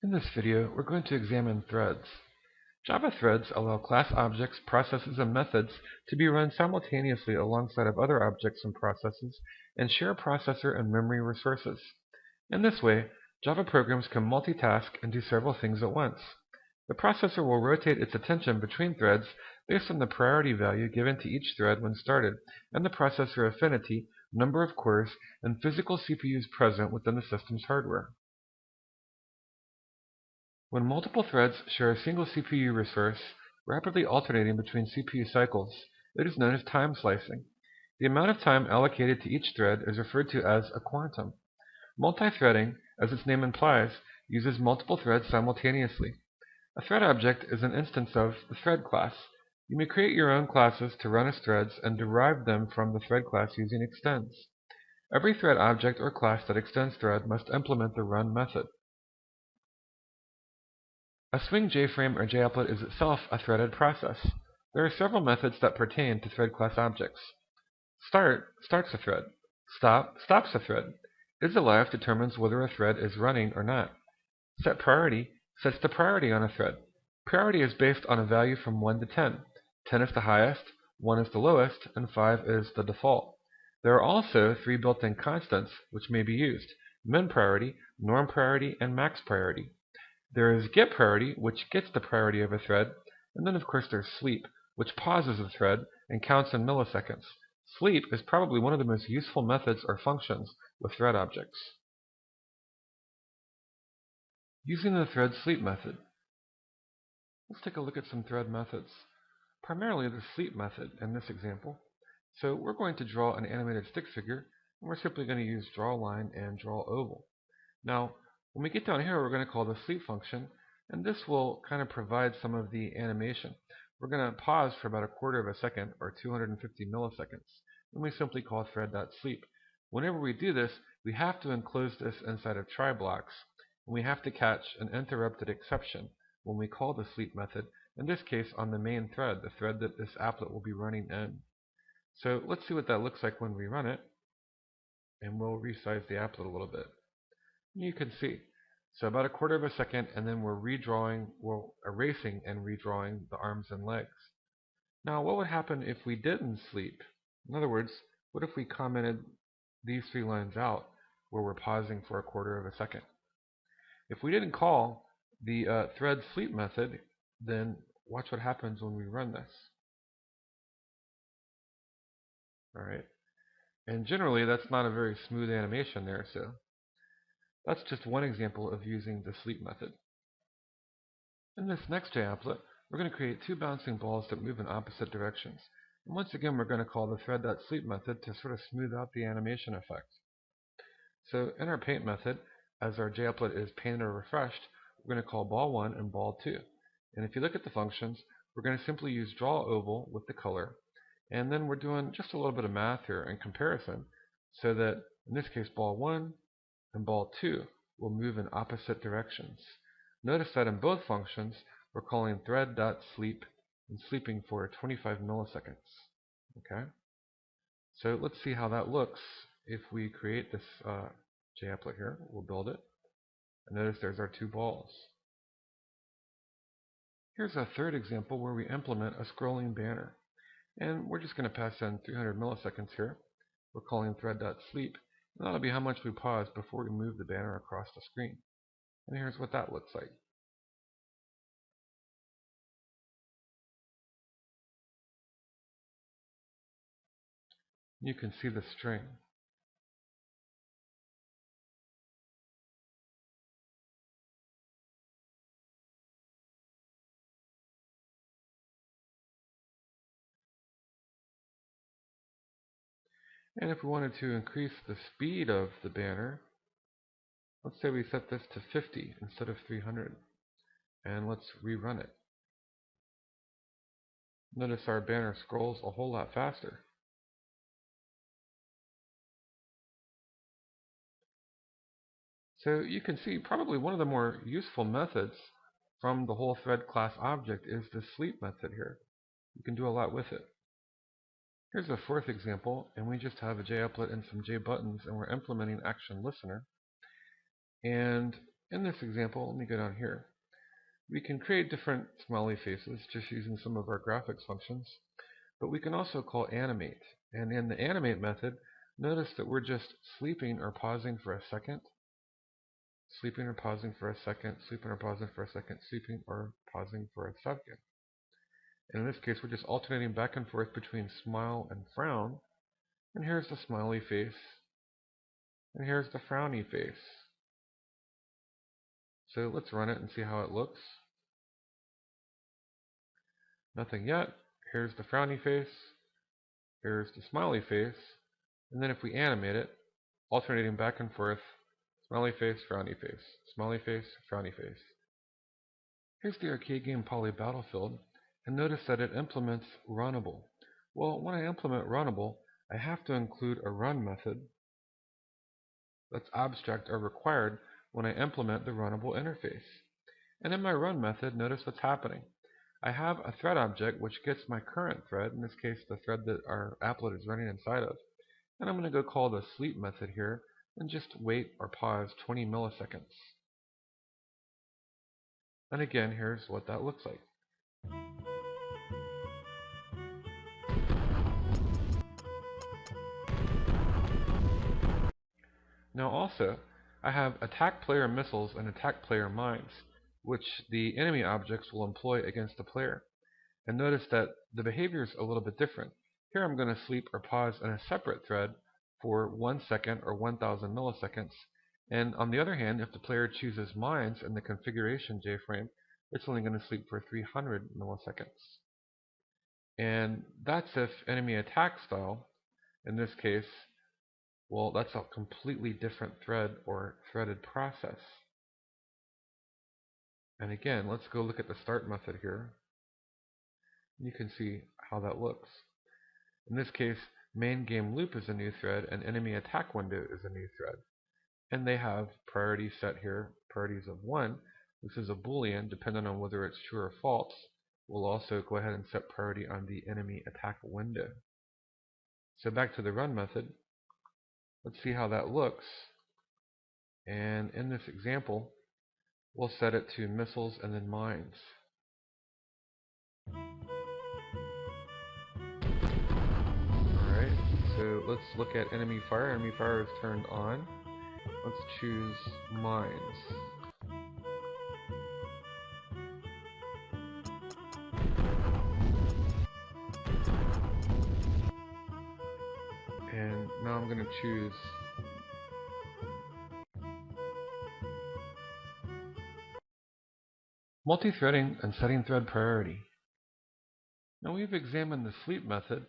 In this video, we're going to examine threads. Java threads allow class objects, processes, and methods to be run simultaneously alongside of other objects and processes and share processor and memory resources. In this way, Java programs can multitask and do several things at once. The processor will rotate its attention between threads based on the priority value given to each thread when started, and the processor affinity, number of cores, and physical CPUs present within the system's hardware. When multiple threads share a single CPU resource, rapidly alternating between CPU cycles, it is known as time slicing. The amount of time allocated to each thread is referred to as a quantum. Multithreading, as its name implies, uses multiple threads simultaneously. A thread object is an instance of the thread class. You may create your own classes to run as threads and derive them from the thread class using extends. Every thread object or class that extends thread must implement the run method. A Swing JFrame or JApplet is itself a threaded process. There are several methods that pertain to thread class objects. Start starts a thread. Stop stops a thread. Is alive determines whether a thread is running or not. Set priority sets the priority on a thread. Priority is based on a value from 1 to 10. 10 is the highest, 1 is the lowest, and 5 is the default. There are also 3 built-in constants which may be used: min priority, norm priority, and max priority. There is get priority, which gets the priority of a thread, and then of course there's sleep, which pauses the thread and counts in milliseconds. Sleep is probably one of the most useful methods or functions with thread objects. Using the thread sleep method. Let's take a look at some thread methods. Primarily the sleep method in this example. So we're going to draw an animated stick figure, and we're simply going to use draw line and draw oval. Now, when we get down here, we're going to call the sleep function, and this will kind of provide some of the animation. We're going to pause for about 1/4 of a second, or 250 milliseconds, and we simply call thread.sleep. Whenever we do this, we have to enclose this inside of try blocks, and we have to catch an interrupted exception when we call the sleep method, in this case on the main thread, the thread that this applet will be running in. So let's see what that looks like when we run it, and we'll resize the applet a little bit. You can see. So about 1/4 of a second, and then we're erasing and redrawing the arms and legs. Now, what would happen if we didn't sleep? In other words, what if we commented these 3 lines out where we're pausing for 1/4 of a second? If we didn't call the thread sleep method, then watch what happens when we run this. Alright. And generally, that's not a very smooth animation there, so that's just one example of using the sleep method. In this next JApplet, we're going to create 2 bouncing balls that move in opposite directions. And once again, we're going to call the thread.sleep method to sort of smooth out the animation effect. So in our paint method, as our JApplet is painted or refreshed, we're going to call ball 1 and ball 2. And if you look at the functions, we're going to simply use draw oval with the color. And then we're doing just a little bit of math here in comparison, so that in this case ball 1 and ball 2 will move in opposite directions. Notice that in both functions, we're calling thread.sleep and sleeping for 25 milliseconds. Okay? So let's see how that looks if we create this JApplet here. We'll build it. And notice there's our 2 balls. Here's a third example where we implement a scrolling banner. And we're just going to pass in 300 milliseconds here. We're calling thread.sleep. And that'll be how much we pause before we move the banner across the screen. And here's what that looks like. You can see the string. And if we wanted to increase the speed of the banner, let's say we set this to 50 instead of 300. And let's rerun it. Notice our banner scrolls a whole lot faster. So you can see probably one of the more useful methods from the whole thread class object is the sleep method here. You can do a lot with it. Here's a fourth example, and we just have a JApplet and some JButtons, and we're implementing action listener. And in this example, let me go down here. We can create different smiley faces just using some of our graphics functions, but we can also call animate. And in the animate method, notice that we're just sleeping or pausing for a second, sleeping or pausing for a second, sleeping or pausing for a second, sleeping or pausing for a second. And in this case, we're just alternating back and forth between smile and frown. And here's the smiley face, and here's the frowny face. So let's run it and see how it looks. Nothing yet. Here's the frowny face, here's the smiley face, and then if we animate it, alternating back and forth, smiley face, frowny face, smiley face, frowny face. Here's the arcade game Poly Battlefield, and notice that it implements Runnable. Well, when I implement Runnable, I have to include a run method that's abstract or required when I implement the Runnable interface. And in my run method, notice what's happening. I have a thread object which gets my current thread, in this case the thread that our applet is running inside of. And I'm going to go call the sleep method here and just wait or pause 20 milliseconds. And again, here's what that looks like. Now also, I have attack player missiles and attack player mines, which the enemy objects will employ against the player. And notice that the behavior is a little bit different. Here I'm going to sleep or pause in a separate thread for 1 second or 1000 milliseconds. And on the other hand, if the player chooses mines in the configuration JFrame, it's only going to sleep for 300 milliseconds. And that's if enemy attack style, in this case, well, that's a completely different thread or threaded process. And again, let's go look at the start method here. You can see how that looks. In this case, main game loop is a new thread and enemy attack window is a new thread. And they have priority set here, priorities of 1. This is a boolean, depending on whether it's true or false. We'll also go ahead and set priority on the enemy attack window. So back to the run method. Let's see how that looks. And in this example, we'll set it to missiles and then mines. Alright, so let's look at enemy fire. Enemy fire is turned on. Let's choose mines. And now I'm going to choose multi-threading and setting thread priority. Now we've examined the sleep method.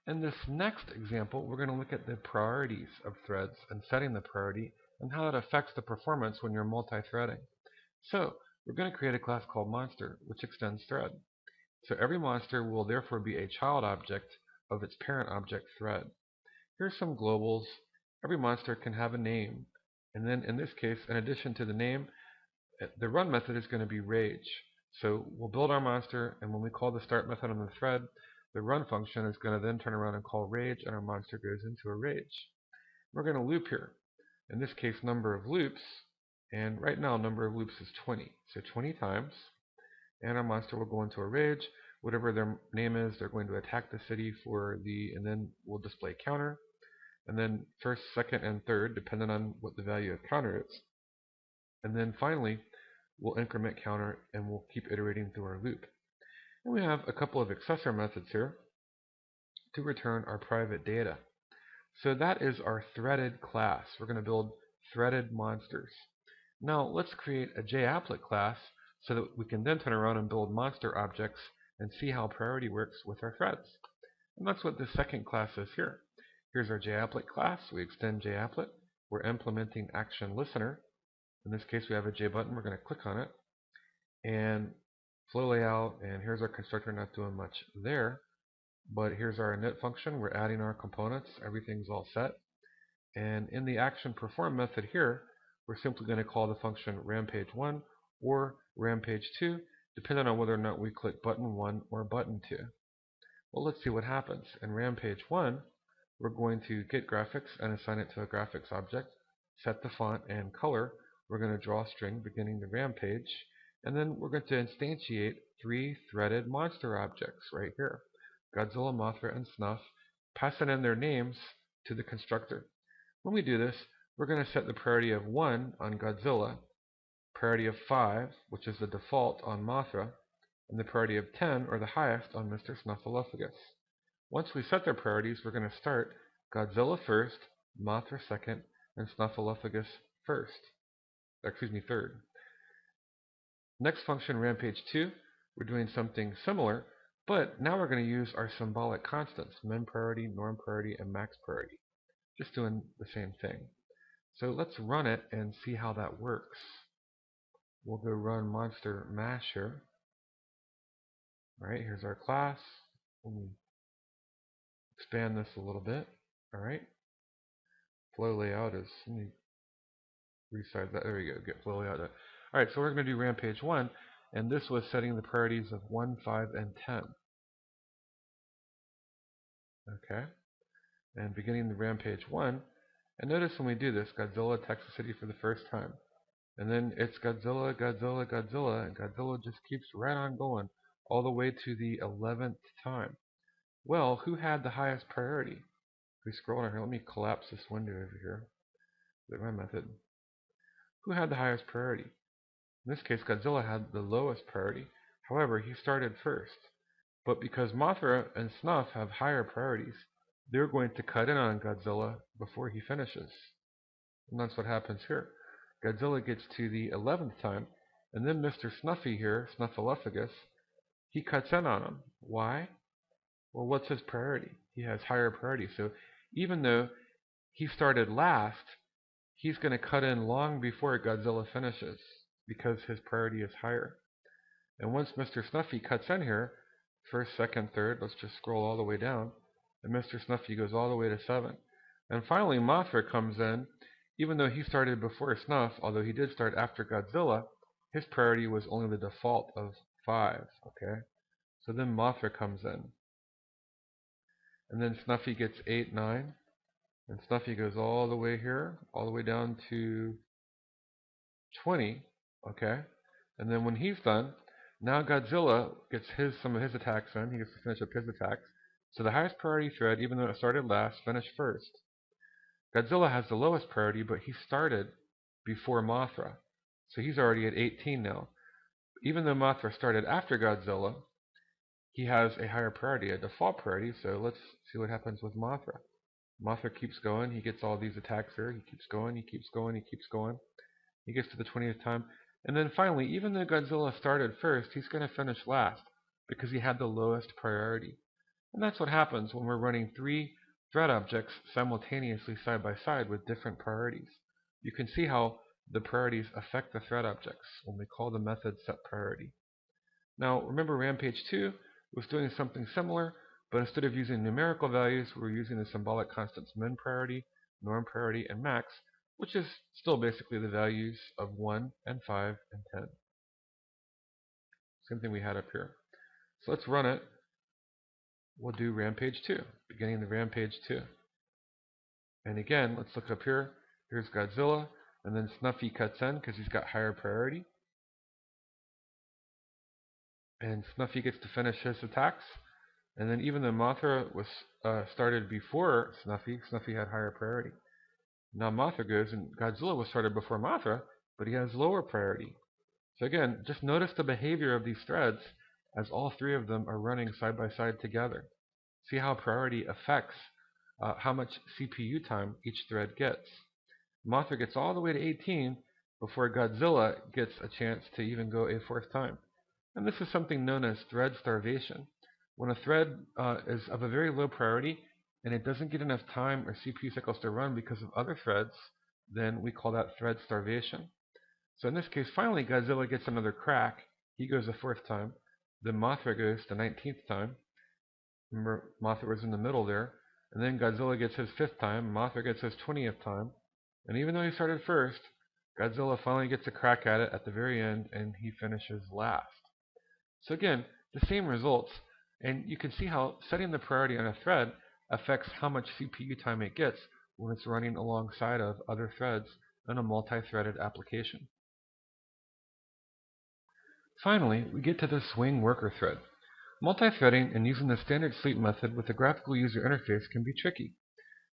In this next example, we're going to look at the priorities of threads and setting the priority and how that affects the performance when you're multi-threading. So we're going to create a class called monster, which extends thread. So every monster will therefore be a child object of its parent object thread. Here's some globals. Every monster can have a name. And then in this case, in addition to the name, the run method is going to be rage. So we'll build our monster, and when we call the start method on the thread, the run function is going to then turn around and call rage, and our monster goes into a rage. We're going to loop here. In this case, number of loops, and right now number of loops is 20. So 20 times, and our monster will go into a rage. Whatever their name is, they're going to attack the city and then we'll display counter. And then first, second, and third, depending on what the value of counter is. And then finally, we'll increment counter and we'll keep iterating through our loop. And we have a couple of accessor methods here to return our private data. So that is our threaded class. We're going to build threaded monsters. Now let's create a JApplet class so that we can then turn around and build monster objects and see how priority works with our threads. And that's what the second class is here. Here's our JApplet class. We extend JApplet. We're implementing action listener. In this case, we have a J button. We're going to click on it. And flow layout. And here's our constructor, not doing much there. But here's our init function. We're adding our components. Everything's all set. And in the action perform method here, we're simply going to call the function rampage1 or rampage2, depending on whether or not we click button 1 or button 2. Well, let's see what happens. In rampage1, we're going to get graphics and assign it to a graphics object, set the font and color. we're going to draw a string beginning the rampage, and then we're going to instantiate 3 threaded monster objects right here. Godzilla, Mothra, and Snuff, passing in their names to the constructor. When we do this, we're going to set the priority of 1 on Godzilla, priority of 5, which is the default on Mothra, and the priority of 10, or the highest, on Mr. Snuffleupagus. Once we set their priorities, we're going to start Godzilla first, Mothra second, and Snuffleupagus third. Next function, Rampage 2, we're doing something similar, but now we're going to use our symbolic constants, min priority, norm priority, and max priority. Just doing the same thing. So let's run it and see how that works. We'll go run monster mash here. Alright, here's our class. Let me expand this a little bit. Alright. Flow layout is, let me resize that. There we go, get flow layout. Alright, so we're going to do Rampage 1, and this was setting the priorities of 1, 5, and 10. Okay. And beginning the Rampage 1, and notice when we do this, Godzilla attacks the city for the first time. And then it's Godzilla, Godzilla, Godzilla, and Godzilla just keeps right on going all the way to the 11th time. Well, who had the highest priority? If we scroll down here, let me collapse this window over here with my method. Who had the highest priority? In this case, Godzilla had the lowest priority. However, he started first. But because Mothra and Snuff have higher priorities, they're going to cut in on Godzilla before he finishes. And that's what happens here. Godzilla gets to the 11th time, and then Mr. Snuffy here, Snuffleupagus, he cuts in on him. Why? Well, what's his priority? He has higher priority. So even though he started last, he's going to cut in long before Godzilla finishes because his priority is higher. And once Mr. Snuffy cuts in here, first, second, third, let's just scroll all the way down, and Mr. Snuffy goes all the way to 7. And finally, Mothra comes in. Even though he started before Snuff, although he did start after Godzilla, his priority was only the default of 5. Okay, so then Mothra comes in. And then Snuffy gets 8, 9. And Snuffy goes all the way here, all the way down to 20. Okay, and then when he's done, now Godzilla gets some of his attacks in. He gets to finish up his attacks. So the highest priority thread, even though it started last, finished first. Godzilla has the lowest priority, but he started before Mothra. So he's already at 18 now. Even though Mothra started after Godzilla, he has a higher priority, a default priority. So let's see what happens with Mothra. Mothra keeps going. He gets all these attacks here. He keeps going. He keeps going. He keeps going. He gets to the 20th time. And then finally, even though Godzilla started first, he's going to finish last because he had the lowest priority. And that's what happens when we're running 3 thread objects simultaneously side by side with different priorities. You can see how the priorities affect the thread objects when we call the method setPriority. Now remember, Rampage 2 was doing something similar, but instead of using numerical values, we're using the symbolic constants min priority, norm priority, and max, which is still basically the values of 1 and 5 and 10. Same thing we had up here. So let's run it. We'll do Rampage 2, beginning the Rampage 2. And again, let's look up here. Here's Godzilla, and then Snuffy cuts in because he's got higher priority. And Snuffy gets to finish his attacks. And then even though Mothra was started before Snuffy, Snuffy had higher priority. Now Mothra goes, and Godzilla was started before Mothra, but he has lower priority. So again, just notice the behavior of these threads as all 3 of them are running side by side together. See how priority affects how much CPU time each thread gets. Mothra gets all the way to 18 before Godzilla gets a chance to even go a 4th time. And this is something known as thread starvation. When a thread is of a very low priority and it doesn't get enough time or CPU cycles to run because of other threads, then we call that thread starvation. So in this case, finally Godzilla gets another crack. He goes a 4th time. Then Mothra goes the 19th time. Remember, Mothra was in the middle there. And then Godzilla gets his 5th time. Mothra gets his 20th time. And even though he started first, Godzilla finally gets a crack at it at the very end, and he finishes last. So again, the same results. And you can see how setting the priority on a thread affects how much CPU time it gets when it's running alongside of other threads in a multi-threaded application. Finally, we get to the SwingWorker thread. Multi-threading and using the standard sleep method with a graphical user interface can be tricky.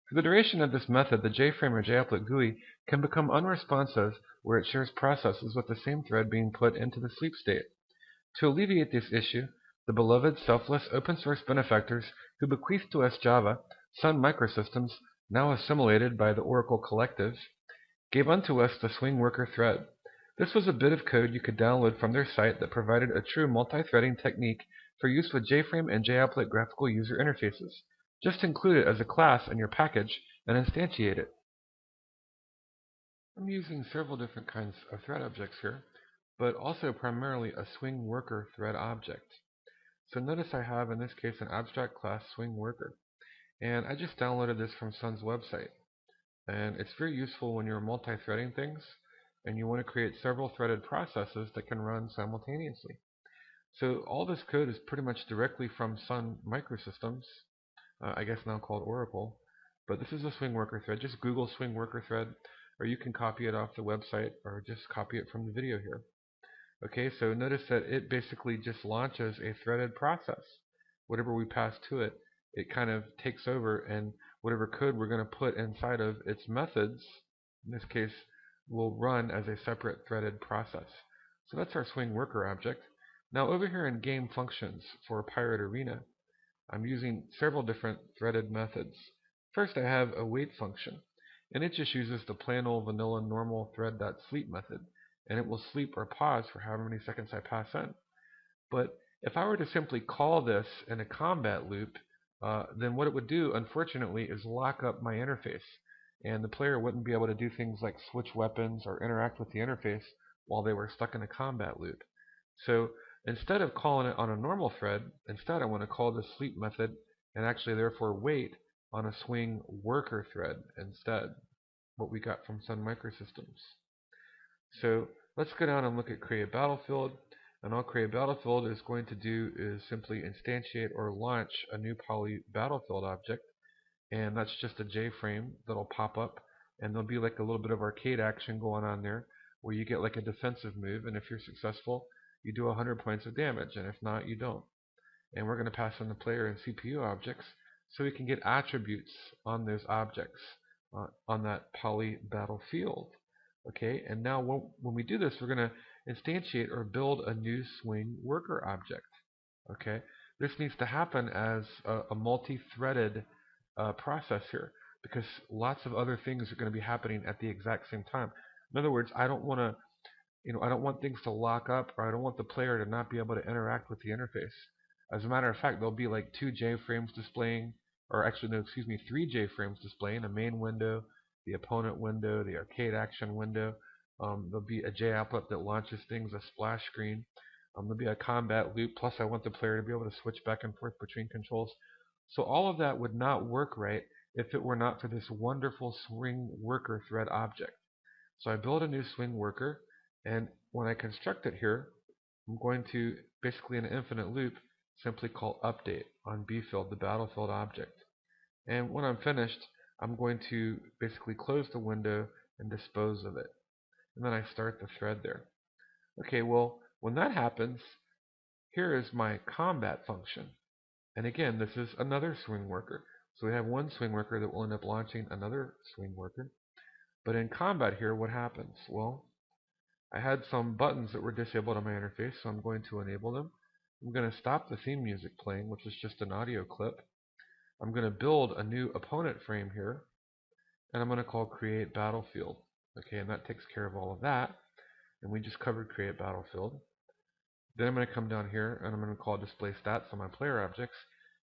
For the duration of this method, the JFrame or JApplet GUI can become unresponsive where it shares processes with the same thread being put into the sleep state. To alleviate this issue, the beloved selfless open source benefactors who bequeathed to us Java, Sun Microsystems, now assimilated by the Oracle Collective, gave unto us the SwingWorker thread. This was a bit of code you could download from their site that provided a true multi-threading technique for use with JFrame and JApplet graphical user interfaces. Just include it as a class in your package and instantiate it. I'm using several different kinds of thread objects here, but also primarily a SwingWorker thread object. So notice I have, in this case, an abstract class SwingWorker. And I just downloaded this from Sun's website. And it's very useful when you're multi-threading things and you want to create several threaded processes that can run simultaneously. So all this code is pretty much directly from Sun Microsystems, I guess now called Oracle. But this is a SwingWorker thread. Just Google SwingWorker thread, or you can copy it off the website, or just copy it from the video here. Okay, so notice that it basically just launches a threaded process. Whatever we pass to it, it kind of takes over, and whatever code we're going to put inside of its methods, in this case, will run as a separate threaded process. So that's our SwingWorker object. Now over here in game functions for Pirate Arena, I'm using several different threaded methods. First I have a wait function, and it just uses the plain old vanilla normal thread.sleep method, and it will sleep or pause for however many seconds I pass in. But if I were to simply call this in a combat loop, then what it would do, unfortunately, is lock up my interface, and the player wouldn't be able to do things like switch weapons or interact with the interface while they were stuck in a combat loop. So instead of calling it on a normal thread, instead I want to call the sleep method and actually therefore wait on a SwingWorker thread instead, what we got from Sun Microsystems. So let's go down and look at Create Battlefield. And all Create Battlefield is going to do is simply instantiate or launch a new poly battlefield object. And that's just a JFrame that'll pop up. And there'll be like a little bit of arcade action going on there where you get like a defensive move. And if you're successful, you do 100 points of damage. And if not, you don't. And we're going to pass in the player and CPU objects so we can get attributes on those objects on that poly battlefield. Okay, and now when we do this, we're going to instantiate or build a new SwingWorker object. Okay, this needs to happen as a multi-threaded process here because lots of other things are going to be happening at the exact same time. In other words, I don't want to, I don't want things to lock up, or I don't want the player to not be able to interact with the interface. As a matter of fact, there'll be like 2 JFrames displaying, or actually no, excuse me, 3 JFrames displaying, a main window, the opponent window, the arcade action window. There'll be a JApplet that launches things, a splash screen. There'll be a combat loop, plus I want the player to be able to switch back and forth between controls. So all of that would not work right if it were not for this wonderful SwingWorker thread object. So I build a new SwingWorker, and when I construct it here, I'm going to, basically in an infinite loop, simply call update on bfield, the battlefield object. And when I'm finished, I'm going to basically close the window and dispose of it. And then I start the thread there. Okay, well, when that happens, here is my combat function. And again, this is another SwingWorker. So we have one SwingWorker that will end up launching another SwingWorker. But in combat here, what happens? Well, I had some buttons that were disabled on my interface, so I'm going to enable them. I'm going to stop the theme music playing, which is just an audio clip. I'm going to build a new opponent frame here, and I'm going to call Create Battlefield. Okay, and that takes care of all of that. And we just covered Create Battlefield. Then I'm going to come down here, and I'm going to call Display Stats on my player objects.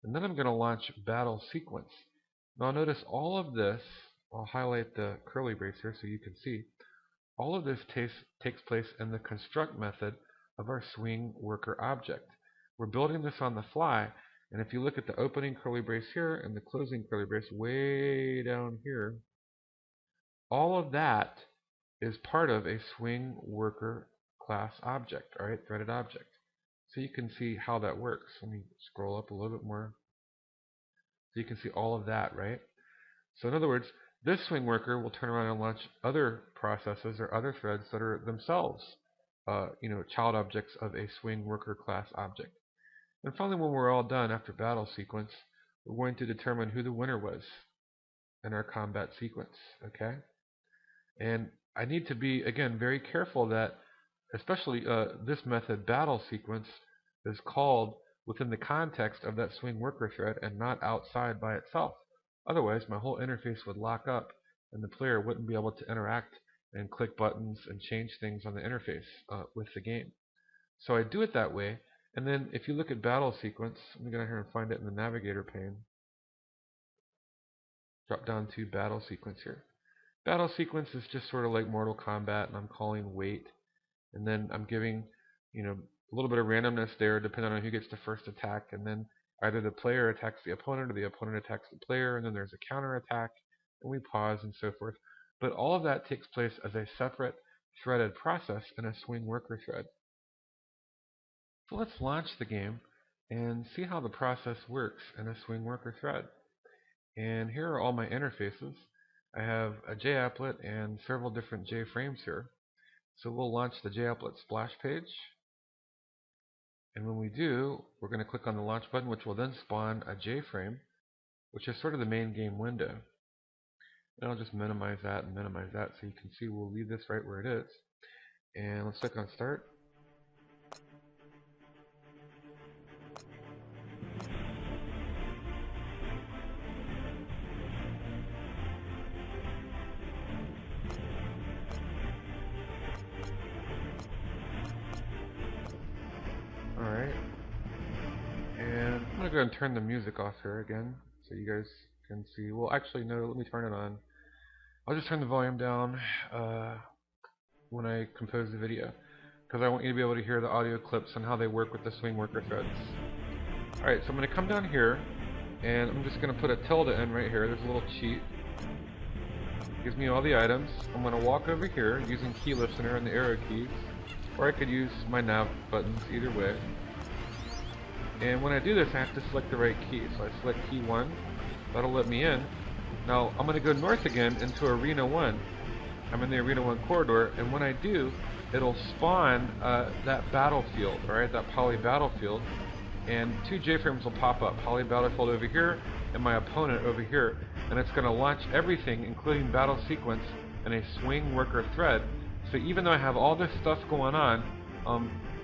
And then I'm going to launch Battle Sequence. Now notice all of this, I'll highlight the curly brace here so you can see. All of this takes place in the construct method of our SwingWorker object. We're building this on the fly, and if you look at the opening curly brace here and the closing curly brace way down here, all of that is part of a SwingWorker class object, alright, threaded object. So you can see how that works. Let me scroll up a little bit more. So you can see all of that, right? So in other words, This SwingWorker will turn around and launch other processes or other threads that are themselves, child objects of a SwingWorker class object. And finally, when we're all done after battle sequence, we're going to determine who the winner was in our combat sequence. Okay? And I need to be, again, very careful that, especially this method, battle sequence, is called within the context of that SwingWorker thread and not outside by itself. Otherwise, my whole interface would lock up and the player wouldn't be able to interact and click buttons and change things on the interface with the game. So I do it that way, and then if you look at battle sequence, let me go down here and find it in the navigator pane. Drop down to battle sequence here. Battle sequence is just sort of like Mortal Kombat, and I'm calling wait, and then I'm giving, a little bit of randomness there depending on who gets the first attack, and then either the player attacks the opponent or the opponent attacks the player, and then there's a counter attack, and we pause and so forth. But all of that takes place as a separate threaded process in a SwingWorker thread. So let's launch the game and see how the process works in a SwingWorker thread. And here are all my interfaces. I have a JApplet and several different JFrames here. So we'll launch the JApplet splash page. And when we do, we're going to click on the launch button, which will then spawn a JFrame, which is sort of the main game window. And I'll just minimize that and minimize that so you can see we'll leave this right where it is. And let's click on start. Alright, and I'm going to go ahead and turn the music off here again so you guys can see. Well, actually, no, let me turn it on. I'll just turn the volume down when I compose the video, because I want you to be able to hear the audio clips and how they work with the SwingWorker threads. Alright, so I'm going to come down here, and I'm just going to put a tilde in right here. There's a little cheat. It gives me all the items. I'm going to walk over here using key listener and the arrow keys, or I could use my nav buttons, either way. And when I do this, I have to select the right key. So I select key 1. That'll let me in. Now I'm going to go north again into Arena 1. I'm in the Arena 1 corridor, and when I do, it'll spawn that battlefield, alright, that poly battlefield, and 2 JFrames will pop up. Poly battlefield over here, and my opponent over here. And it's going to launch everything, including battle sequence, in a SwingWorker thread. So even though I have all this stuff going on,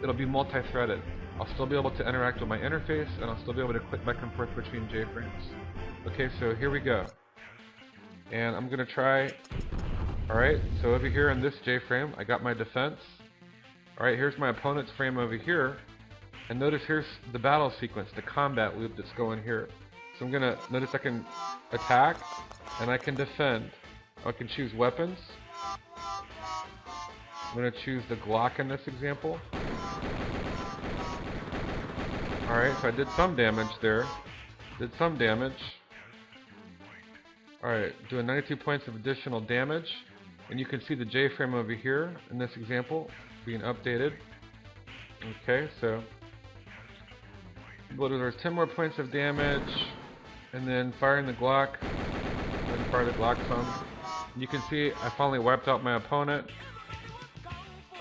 it'll be multi-threaded. I'll still be able to interact with my interface, and I'll still be able to click back and forth between JFrames. Okay, so here we go. And I'm going to try... Alright, so over here in this JFrame, I got my defense. Alright, here's my opponent's frame over here. And notice here's the battle sequence, the combat loop that's going here. So I'm going to... Notice I can attack, and I can defend. I can choose weapons. I'm going to choose the Glock in this example. Alright, so I did some damage there. Did some damage. Alright, doing 92 points of additional damage. And you can see the JFrame over here in this example being updated. Okay, so there's 10 more points of damage. And then firing the Glock. Then fire the Glock some. You can see I finally wiped out my opponent.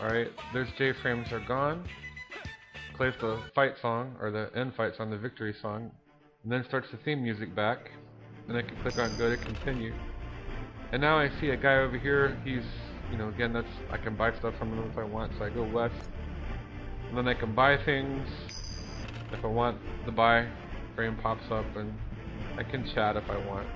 Alright, those JFrames are gone. Plays the fight song, or the end fight song, the victory song, and then starts the theme music back. And I can click on go to continue. And now I see a guy over here, he's, again, that's, I can buy stuff from him if I want, so I go west. And then I can buy things. If I want, the buy frame pops up, and I can chat if I want.